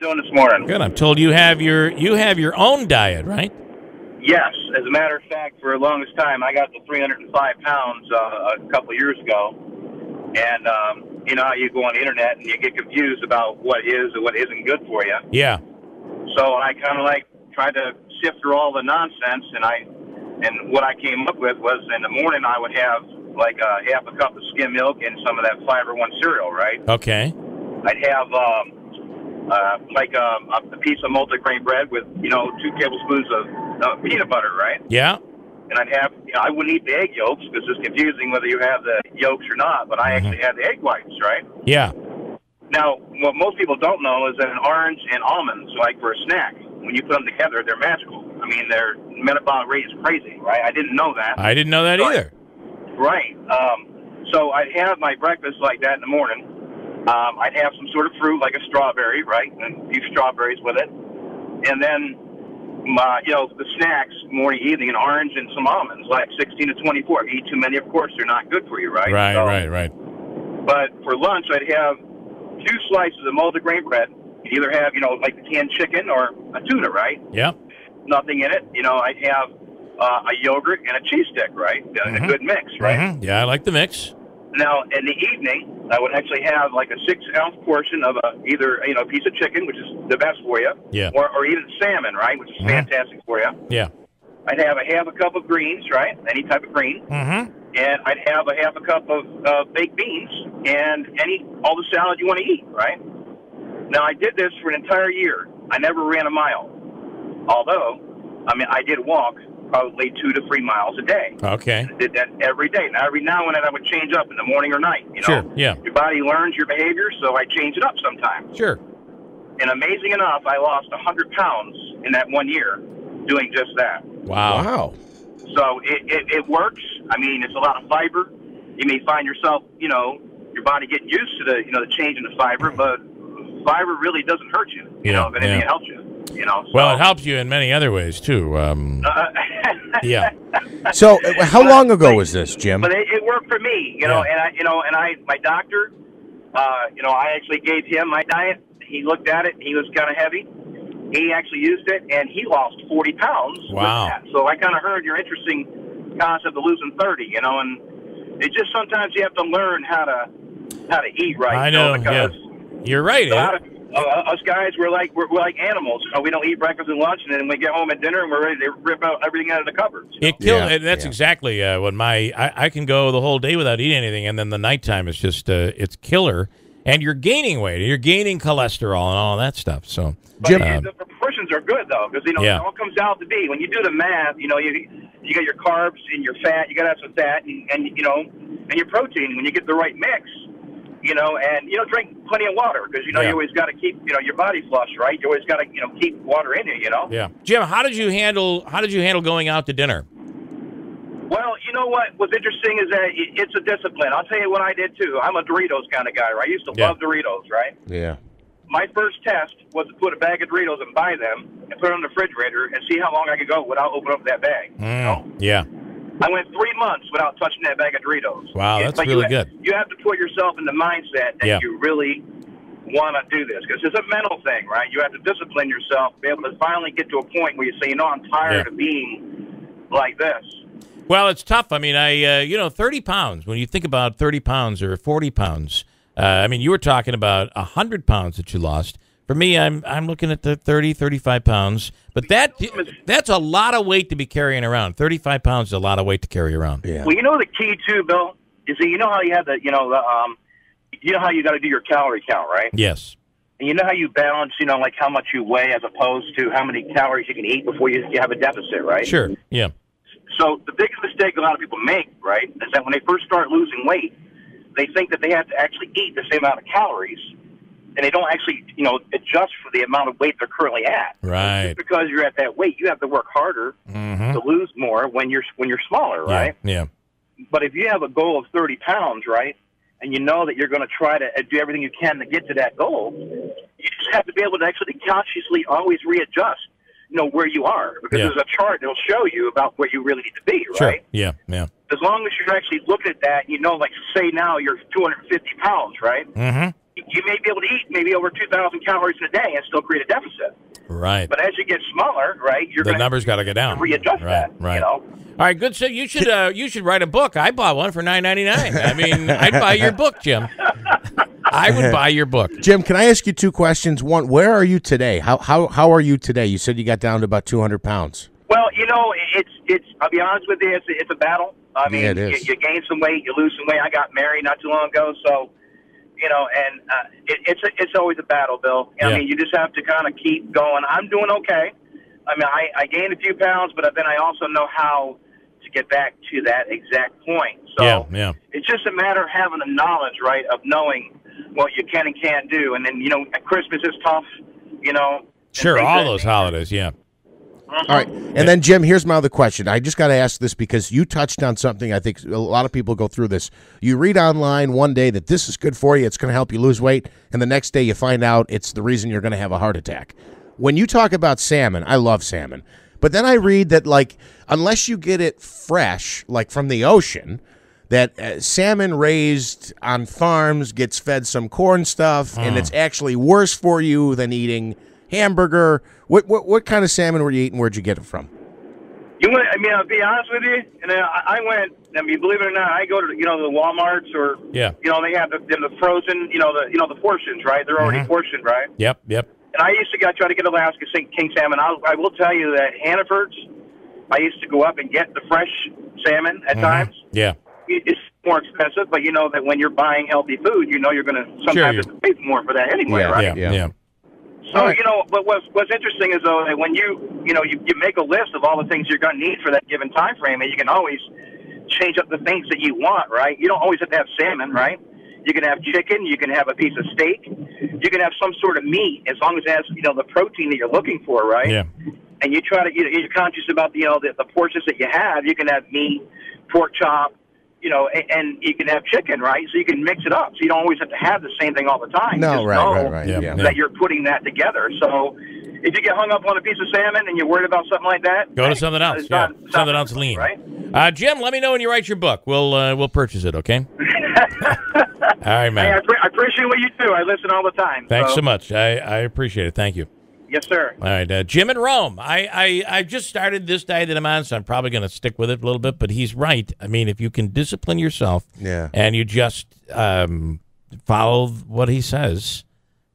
Doing this morning? Good. I'm told you have your own diet, right? Yes. As a matter of fact, for the longest time, I got to 305 pounds a couple of years ago. And, you know how you go on the internet and you get confused about what is and what isn't good for you. Yeah. So I kind of like tried to sift through all the nonsense, and what I came up with was in the morning I would have like half a cup of skim milk and some of that Fiber One cereal, right? Okay. I'd have a piece of multigrain bread with 2 tablespoons of peanut butter, right? Yeah. And I wouldn't eat the egg yolks because it's confusing whether you have the yolks or not, but I actually had the egg whites, right? Yeah. Now, what most people don't know is that an orange and almonds, like for a snack, when you put them together, they're magical. I mean, their metabolic rate is crazy, right? I didn't know that. I didn't know that either. Right. So I'd have my breakfast like that in the morning. I'd have some sort of fruit, like a strawberry, right, and a few strawberries with it. And then, the snacks, morning, evening, an orange and some almonds, like 16 to 24. If you eat too many, of course, they're not good for you, right? Right. But for lunch, I'd have 2 slices of multigrain bread. You'd either have, like the canned chicken or a tuna, right? Yep. Nothing in it. I'd have a yogurt and a cheese stick, right? A good mix, right? Mm-hmm. Yeah, I like the mix. Now, in the evening, I would actually have like a 6-ounce portion of either a piece of chicken, which is the best for you, yeah, or even salmon, right, which is fantastic for you. Yeah. I'd have a half a cup of greens, right, any type of green, and I'd have a half a cup of baked beans and all the salad you want to eat, right? Now, I did this for an entire year. I never ran a mile, although, I did walk probably 2 to 3 miles a day. Okay. I did that every day. Now, every now and then I would change up in the morning or night. Sure, yeah. Your body learns your behavior, so I change it up sometimes. Sure. And amazing enough, I lost 100 pounds in that 1 year doing just that. Wow. So it works. It's a lot of fiber. You may find yourself, your body getting used to the change in the fiber, but fiber really doesn't hurt you, if anything, it helps you. Well, it helps you in many other ways too. Yeah. So, how long ago was this, Jim? But it worked for me, and my doctor, I actually gave him my diet. He looked at it. He was kind of heavy. He actually used it, and he lost 40 pounds. Wow. With that. So I kind of heard your interesting concept of losing 30. And it just sometimes you have to learn how to eat right. I know. Because you're right. us guys, we're like animals. We don't eat breakfast and lunch, and then we get home at dinner and we're ready to rip out everything out of the cupboards. It kills. That's exactly what I can go the whole day without eating anything, and then the nighttime is just it's killer. And you're gaining weight, you're gaining cholesterol and all that stuff. So, Jim, the proportions are good though, because it all comes out to be when you do the math. You got your carbs and your fat. You got to have some fat and your protein. When you get the right mix. And drink plenty of water because you always got to keep your body flush, right? You always got to keep water in you, Yeah, Jim, how did you handle going out to dinner? Well, you know what was interesting is that it's a discipline. I'll tell you what I did too. I'm a Doritos kind of guy, right? I used to love Doritos, right? Yeah. My first test was to put a bag of Doritos and buy them and put them in the refrigerator and see how long I could go without opening up that bag. Yeah. I went 3 months without touching that bag of Doritos. Wow, that's really good. You have to put yourself in the mindset that you really want to do this because it's a mental thing, right? You have to discipline yourself, be able to finally get to a point where you say, I'm tired of being like this. Well, it's tough. 30 pounds, when you think about 30 pounds or 40 pounds, you were talking about 100 pounds that you lost. For me, I'm looking at the 30, 35 pounds. But that's a lot of weight to be carrying around. 35 pounds is a lot of weight to carry around. Yeah. Well, the key too, Bill, is that how you have how you got to do your calorie count, right? Yes. And how you balance, like how much you weigh as opposed to how many calories you can eat before you have a deficit, right? Sure. Yeah. So the biggest mistake a lot of people make, right, is that when they first start losing weight, they think that they have to actually eat the same amount of calories. And they don't actually, adjust for the amount of weight they're currently at. Right. Just because you're at that weight, you have to work harder to lose more when you're smaller, right? Yeah. But if you have a goal of 30 pounds, right, and you know that you're going to try to do everything you can to get to that goal, you just have to be able to actually consciously always readjust, where you are. Because there's a chart that will show you about where you really need to be, right? Sure. Yeah. As long as you're actually looking at that, like say now you're 250 pounds, right? you may be able to eat maybe over 2,000 calories in a day and still create a deficit. Right. But as you get smaller, right, the numbers got to go down. Readjust that. Right. You know? All right, good. So you should write a book. I bought one for $9.99. I mean, I'd buy your book, Jim. I would buy your book. Jim, can I ask you two questions? One, where are you today? How are you today? You said you got down to about 200 pounds. Well, you know, it's. I'll be honest with you, it's a battle. I mean, it is. You gain some weight, you lose some weight. I got married not too long ago, so you know, and it's always a battle, Bill. Yeah. I mean, you just have to kind of keep going. I'm doing okay. I mean, I gained a few pounds, but then I also know how to get back to that exact point. So yeah. It's just a matter of having the knowledge, right, of knowing what you can and can't do. And then, you know, Christmas is tough, you know. Sure, all those holidays, yeah. All right. And then, Jim, here's my other question. I just got to ask this because you touched on something. I think a lot of people go through this. You read online one day that this is good for you, it's going to help you lose weight, and the next day you find out it's the reason you're going to have a heart attack. When you talk about salmon, I love salmon. But then I read that, like, unless you get it fresh, like from the ocean, that salmon raised on farms gets fed some corn stuff, and it's actually worse for you than eating hamburger. What kind of salmon were you eating? Where'd you get it from? I mean, I'll be honest with you. And I went. I mean, believe it or not, I go to the WalMarts or you know, they have the frozen the portions, right? They're already portioned, right? Yep. And I used to try to get Alaska king salmon. I will tell you that Hannaford's, I used to go up and get the fresh salmon at times. Yeah. It's more expensive, but you know that when you're buying healthy food, you know you're going to sometimes have to pay more for that anyway, right? Yeah. So, you know, but what's interesting is, though, that when you make a list of all the things you're going to need for that given time frame, and you can always change up the things that you want, right? You don't always have to have salmon, right? You can have chicken. You can have a piece of steak. You can have some sort of meat as long as it has, the protein that you're looking for, right? Yeah. And you try to, you're conscious about, the portions that you have. You can have meat, pork chop, and you can have chicken, right? So you can mix it up. So you don't always have to have the same thing all the time. No, you right. That you're putting that together. So if you get hung up on a piece of salmon and you're worried about something like that, go to something else. Something else lean. Right? Jim, let me know when you write your book. We'll purchase it, okay? All right, man. Hey, I appreciate what you do. I listen all the time. Thanks so much. I appreciate it. Thank you. Yes, sir. All right, Jim in Rome. I just started this diet that I'm on, so I'm probably going to stick with it a little bit. But he's right. I mean, if you can discipline yourself, and you just follow what he says,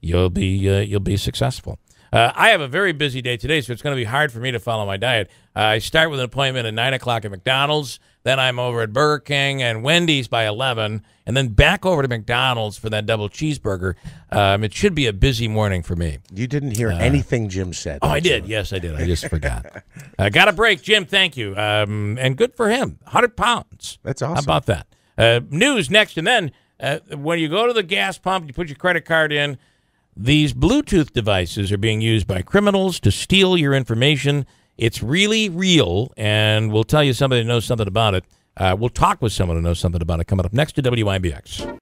you'll be successful. I have a very busy day today, so it's going to be hard for me to follow my diet. I start with an appointment at 9 o'clock at McDonald's. Then I'm over at Burger King and Wendy's by 11, and then back over to McDonald's for that double cheeseburger. It should be a busy morning for me. You didn't hear anything Jim said. Oh, I did. Yes, I did. I just forgot. Got a break, Jim. Thank you. And good for him. 100 pounds. That's awesome. How about that? News next, and then when you go to the gas pump, you put your credit card in. These Bluetooth devices are being used by criminals to steal your information. It's really real, and we'll tell you somebody who knows something about it. We'll talk with someone who knows something about it coming up next to WIBX.